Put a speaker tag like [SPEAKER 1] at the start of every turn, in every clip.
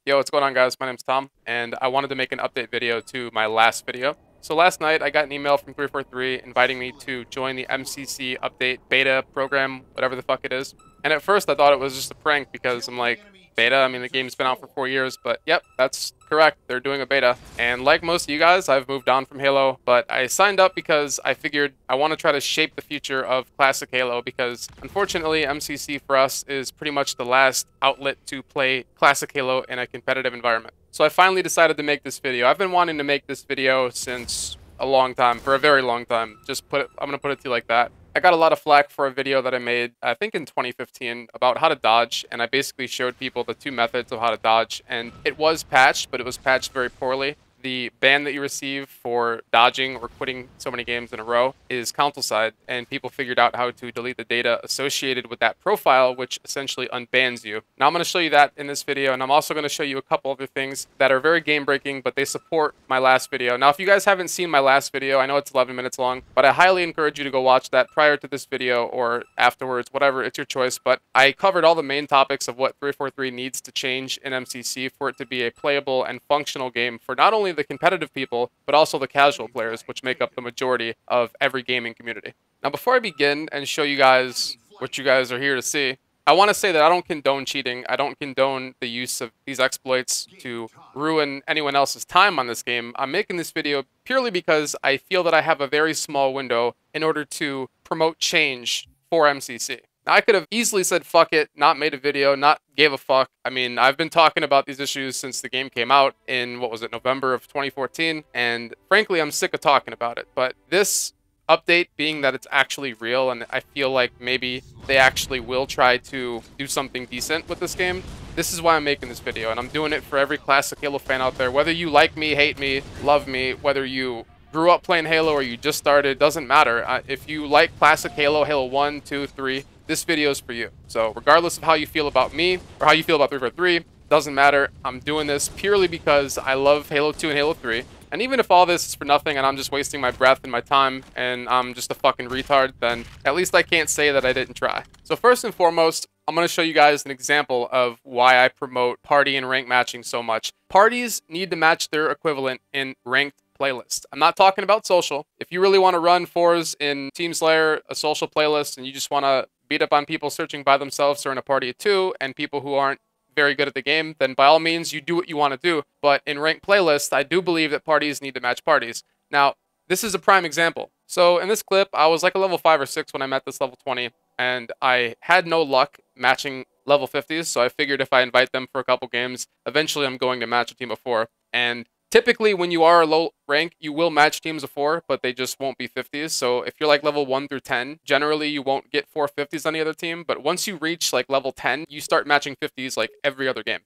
[SPEAKER 1] Yo, what's going on, guys? My name's Tom, and I wanted to make an update video to my last video. So last night, I got an email from 343 inviting me to join the MCC update beta program, whatever the fuck it is. And at first, I thought it was just a prank because I'm like, beta? I mean, the game's been out for 4 years, but yep, that's correct. They're doing a beta. And like most of you guys, I've moved on from Halo, but I signed up because I figured I want to try to shape the future of classic Halo because unfortunately, MCC for us is pretty much the last outlet to play classic Halo in a competitive environment. So I finally decided to make this video. I've been wanting to make this video since a long time, for a very long time. I'm gonna put it to you like that. I got a lot of flack for a video that I made, I think in 2015, about how to dodge, and I basically showed people the two methods of how to dodge, and it was patched, but it was patched very poorly. The ban that you receive for dodging or quitting so many games in a row is console side, and people figured out how to delete the data associated with that profile, which essentially unbans you. Now I'm going to show you that in this video, and I'm also going to show you a couple other things that are very game breaking, but they support my last video. Now, if you guys haven't seen my last video, I know it's 11 minutes long, but I highly encourage you to go watch that prior to this video or afterwards, whatever, it's your choice. But I covered all the main topics of what 343 needs to change in MCC for it to be a playable and functional game for not only the competitive people, but also the casual players, which make up the majority of every gaming community. Now, before I begin and show you guys what you guys are here to see, I want to say that I don't condone cheating. I don't condone the use of these exploits to ruin anyone else's time on this game. I'm making this video purely because I feel that I have a very small window in order to promote change for MCC. Now, I could have easily said fuck it, not made a video, not gave a fuck. I mean, I've been talking about these issues since the game came out in, what was it, November of 2014, and frankly, I'm sick of talking about it. But this update being that it's actually real, and I feel like maybe they actually will try to do something decent with this game, this is why I'm making this video, and I'm doing it for every classic Halo fan out there. Whether you like me, hate me, love me, whether you grew up playing Halo or you just started, doesn't matter. If you like classic Halo, Halo 1, 2, 3, this video is for you. So regardless of how you feel about me or how you feel about 343, doesn't matter. I'm doing this purely because I love Halo 2 and Halo 3. And even if all this is for nothing and I'm just wasting my breath and my time and I'm just a fucking retard, then at least I can't say that I didn't try. So first and foremost, I'm going to show you guys an example of why I promote party and rank matching so much. Parties need to match their equivalent in ranked playlist. I'm not talking about social. If you really want to run fours in Team Slayer, a social playlist, and you just want to beat up on people searching by themselves or in a party of two and people who aren't very good at the game, then by all means, you do what you want to do. But in ranked playlists, I do believe that parties need to match parties. Now, this is a prime example. So in this clip, I was like a level 5 or 6 when I met this level 20, and I had no luck matching level 50s, so I figured if I invite them for a couple games, eventually I'm going to match a team of 4. And typically, when you are a low rank, you will match teams of 4, but they just won't be 50s. So if you're like level 1 through 10, generally you won't get 4 50s on the other team. But once you reach like level 10, you start matching 50s like every other game.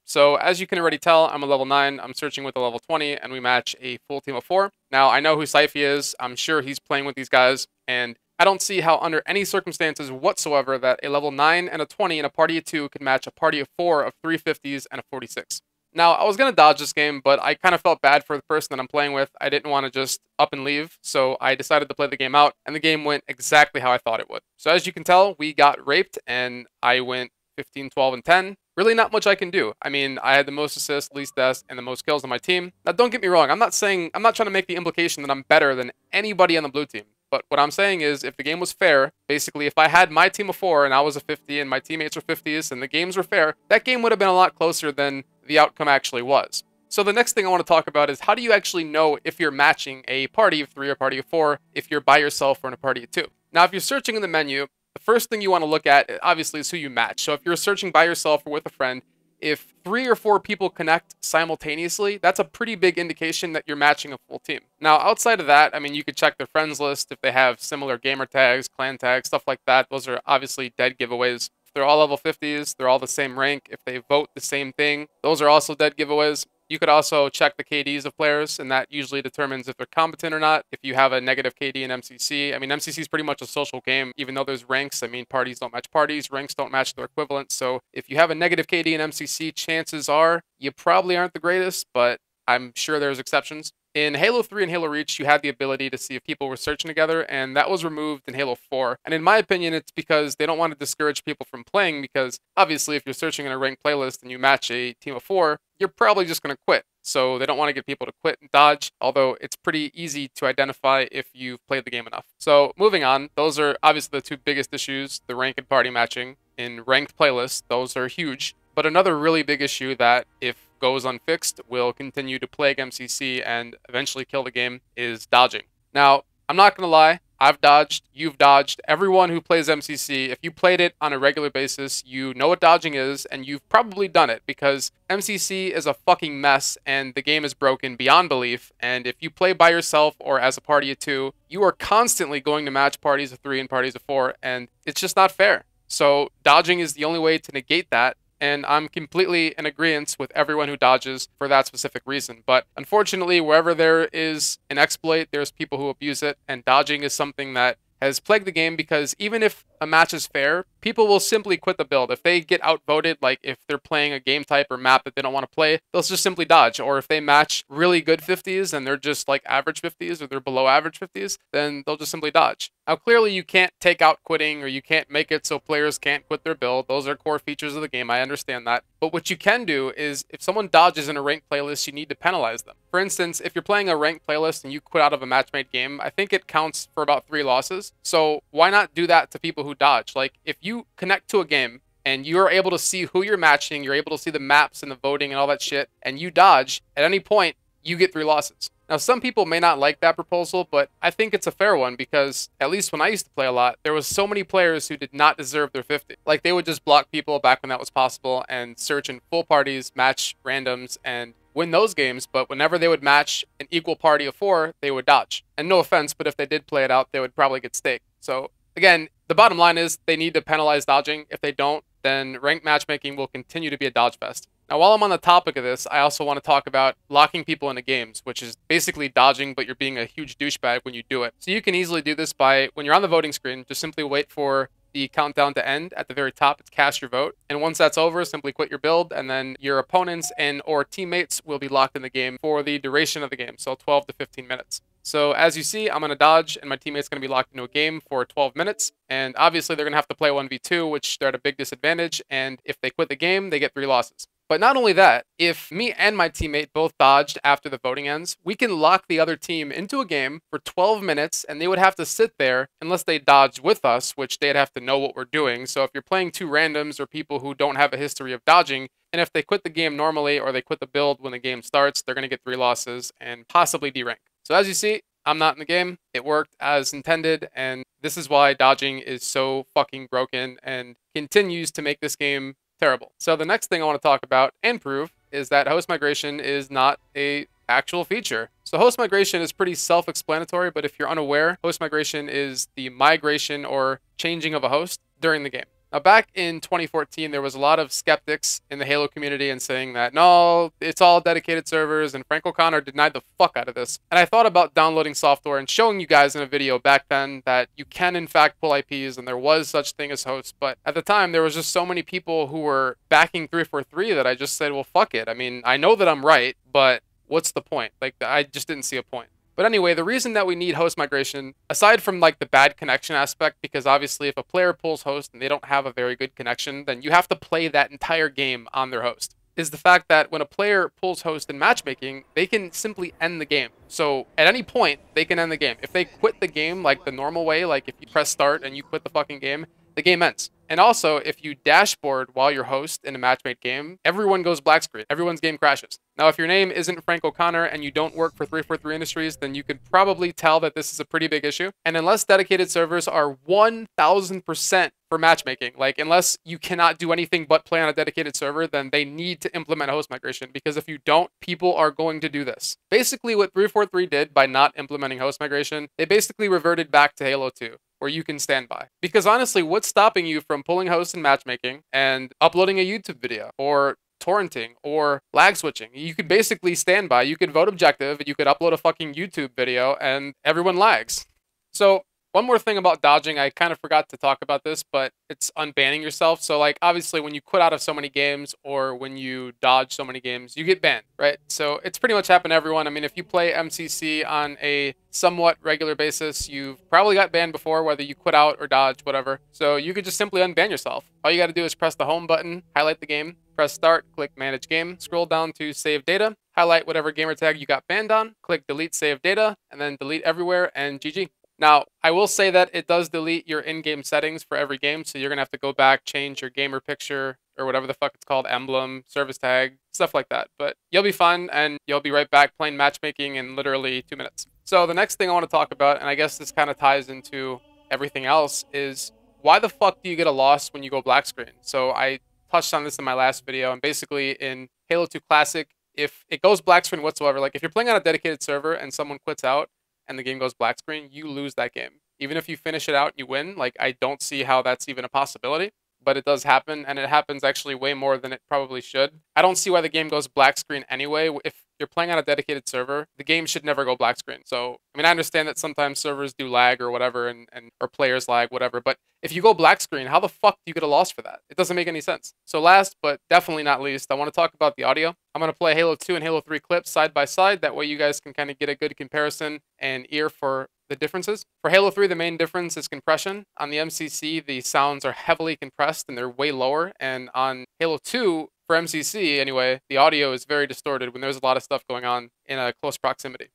[SPEAKER 1] So as you can already tell, I'm a level 9. I'm searching with a level 20, and we match a full team of 4. Now, I know who Syfy is. I'm sure he's playing with these guys. And I don't see how under any circumstances whatsoever that a level 9 and a 20 in a party of 2 could match a party of 4 of 3 50s and a 46. Now, I was going to dodge this game, but I kind of felt bad for the person that I'm playing with. I didn't want to just up and leave, so I decided to play the game out, and the game went exactly how I thought it would. So as you can tell, we got raped, and I went 15, 12, and 10. Really not much I can do. I mean, I had the most assists, least deaths, and the most kills on my team. Now, don't get me wrong. I'm not trying to make the implication that I'm better than anybody on the blue team. But what I'm saying is, if the game was fair, basically, if I had my team of 4 and I was a 50 and my teammates were 50s and the games were fair, that game would have been a lot closer than the outcome actually was. So the next thing I want to talk about is how do you actually know if you're matching a party of 3 or party of 4 if you're by yourself or in a party of 2? Now, if you're searching in the menu, the first thing you want to look at, obviously, is who you match. So if you're searching by yourself or with a friend, if 3 or 4 people connect simultaneously, that's a pretty big indication that you're matching a full team. Now, outside of that, I mean, you could check their friends list if they have similar gamer tags, clan tags, stuff like that. Those are obviously dead giveaways. If they're all level 50s, they're all the same rank. If they vote the same thing, those are also dead giveaways. You could also check the KDs of players, and that usually determines if they're competent or not. If you have a negative KD in MCC, I mean, MCC is pretty much a social game, even though there's ranks. I mean, parties don't match parties, ranks don't match their equivalents. So if you have a negative KD in MCC, chances are you probably aren't the greatest, but I'm sure there's exceptions. In Halo 3 and Halo Reach, you had the ability to see if people were searching together, and that was removed in Halo 4. And in my opinion, it's because they don't want to discourage people from playing, because obviously if you're searching in a ranked playlist and you match a team of 4, you're probably just going to quit. So they don't want to get people to quit and dodge, although it's pretty easy to identify if you've played the game enough. So moving on, those are obviously the two biggest issues, the rank and party matching. In ranked playlists, those are huge. But another really big issue that, if goes unfixed, will continue to plague MCC and eventually kill the game is dodging. Now, I'm not going to lie, I've dodged, you've dodged. Everyone who plays MCC, if you played it on a regular basis, you know what dodging is, and you've probably done it, because MCC is a fucking mess, and the game is broken beyond belief, and if you play by yourself or as a party of 2, you are constantly going to match parties of 3 and parties of 4, and it's just not fair. So dodging is the only way to negate that, and I'm completely in agreement with everyone who dodges for that specific reason. But unfortunately, wherever there is an exploit, there's people who abuse it, and dodging is something that has plagued the game, because even if a match is fair, people will simply quit the build. If they get outvoted, like if they're playing a game type or map that they don't want to play, they'll just simply dodge. Or if they match really good 50s and they're just like average 50s or they're below average 50s, then they'll just simply dodge. Now, clearly you can't take out quitting, or you can't make it so players can't quit their build. Those are core features of the game. I understand that. But what you can do is, if someone dodges in a ranked playlist, you need to penalize them. For instance, if you're playing a ranked playlist and you quit out of a match-made game, I think it counts for about 3 losses. So why not do that to people who dodge? Like, if you connect to a game and you're able to see who you're matching, you're able to see the maps and the voting and all that shit, and you dodge, at any point, you get 3 losses. Now, some people may not like that proposal, but I think it's a fair one, because at least when I used to play a lot, there was so many players who did not deserve their 50. Like, they would just block people back when that was possible and search in full parties, match randoms, and win those games, but whenever they would match an equal party of 4, they would dodge. And no offense, but if they did play it out, they would probably get staked. So again, the bottom line is they need to penalize dodging. If they don't, then ranked matchmaking will continue to be a dodge fest. Now, while I'm on the topic of this, I also want to talk about locking people into games, which is basically dodging, but you're being a huge douchebag when you do it. So you can easily do this by, when you're on the voting screen, just simply wait for the countdown to end. At the very top, it's cast your vote. And once that's over, simply quit your build, and then your opponents and or teammates will be locked in the game for the duration of the game, so 12 to 15 minutes. So as you see, I'm going to dodge, and my teammate's going to be locked into a game for 12 minutes. And obviously, they're going to have to play 1v2, which they're at a big disadvantage. And if they quit the game, they get 3 losses. But not only that, if me and my teammate both dodged after the voting ends, we can lock the other team into a game for 12 minutes, and they would have to sit there unless they dodged with us, which they'd have to know what we're doing. So if you're playing 2 randoms or people who don't have a history of dodging, and if they quit the game normally or they quit the build when the game starts, they're going to get 3 losses and possibly derank. So as you see, I'm not in the game. It worked as intended, and this is why dodging is so fucking broken and continues to make this game terrible. So the next thing I want to talk about and prove is that host migration is not a actual feature. So host migration is pretty self-explanatory, but if you're unaware, host migration is the migration or changing of a host during the game. Now, back in 2014, there was a lot of skeptics in the Halo community and saying that, no, it's all dedicated servers, and Frank O'Connor denied the fuck out of this. And I thought about downloading software and showing you guys in a video back then that you can, in fact, pull IPs, and there was such thing as hosts. But at the time, there was just so many people who were backing 343 that I just said, well, fuck it. I mean, I know that I'm right, but what's the point? Like, I just didn't see a point. But anyway, the reason that we need host migration, aside from like the bad connection aspect, because obviously if a player pulls host and they don't have a very good connection, then you have to play that entire game on their host, is the fact that when a player pulls host in matchmaking, they can simply end the game. So at any point, they can end the game. If they quit the game like the normal way, like if you press start and you quit the fucking game, the game ends. And also, if you dashboard while you're host in a matchmade game, everyone goes black screen. Everyone's game crashes. Now, if your name isn't Frank O'Connor and you don't work for 343 Industries, then you could probably tell that this is a pretty big issue. And unless dedicated servers are 1000% for matchmaking, like unless you cannot do anything but play on a dedicated server, then they need to implement host migration, because if you don't, people are going to do this. Basically, what 343 did by not implementing host migration, they basically reverted back to Halo 2. Where you can stand by. Because honestly, what's stopping you from pulling hosts in matchmaking and uploading a YouTube video or torrenting or lag switching? You could basically stand by, you could vote objective, and you could upload a fucking YouTube video and everyone lags. So One more thing about dodging, I kind of forgot to talk about this, but it's unbanning yourself. So like obviously when you quit out of so many games or when you dodge so many games, you get banned, right? So it's pretty much happened to everyone. I mean, if you play MCC on a somewhat regular basis, you've probably got banned before, whether you quit out or dodge, whatever. So you could just simply unban yourself. All you got to do is press the home button, highlight the game, press start, click manage game, scroll down to save data, highlight whatever gamer tag you got banned on, click delete save data, and then delete everywhere, and GG. Now, I will say that it does delete your in-game settings for every game, so you're going to have to go back, change your gamer picture, or whatever the fuck it's called, emblem, service tag, stuff like that. But you'll be fine, and you'll be right back playing matchmaking in literally 2 minutes. So the next thing I want to talk about, and I guess this kind of ties into everything else, is why the fuck do you get a loss when you go black screen? So I touched on this in my last video, and basically in Halo 2 Classic, if it goes black screen whatsoever, like if you're playing on a dedicated server and someone quits out, and the game goes black screen, you lose that game. Even if you finish it out and you win, like I don't see how that's even a possibility, but it does happen, and it happens actually way more than it probably should. I don't see why the game goes black screen anyway. If you're playing on a dedicated server, the game should never go black screen. So, I mean, I understand that sometimes servers do lag or whatever, and or players lag, whatever, but if you go black screen, how the fuck do you get a loss for that? It doesn't make any sense. So last, but definitely not least, I want to talk about the audio. I'm going to play Halo 2 and Halo 3 clips side by side. That way you guys can kind of get a good comparison and ear for the differences. For Halo 3, the main difference is compression. On the MCC, the sounds are heavily compressed and they're way lower. And on Halo 2, for MCC anyway, the audio is very distorted when there's a lot of stuff going on in a close proximity.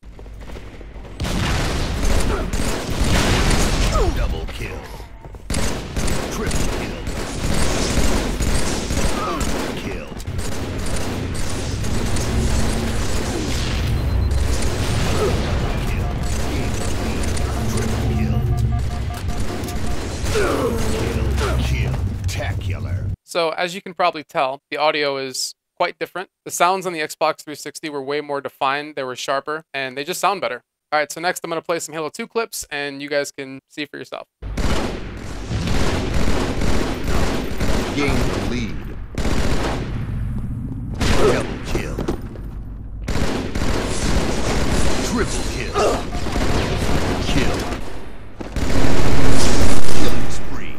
[SPEAKER 2] Double kill. Triple kill. Overkill. Kill.
[SPEAKER 1] So as you can probably tell, the audio is quite different. The sounds on the Xbox 360 were way more defined, they were sharper, and they just sound better. Alright, so next I'm going to play some Halo 2 clips, and you guys can see for yourself.
[SPEAKER 2] Gain the lead. Double kill. Triple kill. Kill. Killing spree.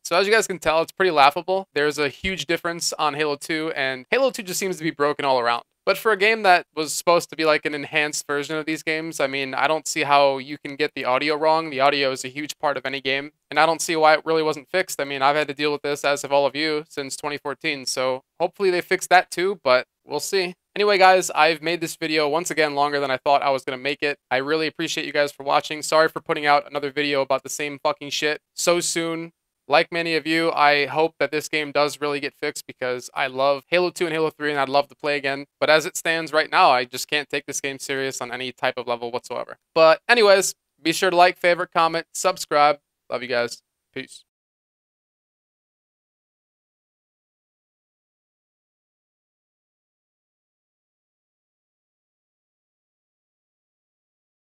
[SPEAKER 1] So as you guys can tell, it's pretty laughable. There's a huge difference on Halo 2, and Halo 2 just seems to be broken all around. But for a game that was supposed to be like an enhanced version of these games, I mean, I don't see how you can get the audio wrong. The audio is a huge part of any game, and I don't see why it really wasn't fixed. I mean, I've had to deal with this, as have all of you, since 2014, so hopefully they fix that too, but we'll see. Anyway, guys, I've made this video once again longer than I thought I was going to make it. I really appreciate you guys for watching. Sorry for putting out another video about the same fucking shit so soon. Like many of you, I hope that this game does really get fixed because I love Halo 2 and Halo 3 and I'd love to play again. But as it stands right now, I just can't take this game serious on any type of level whatsoever. But anyways, be sure to like, favorite, comment, subscribe. Love you guys. Peace.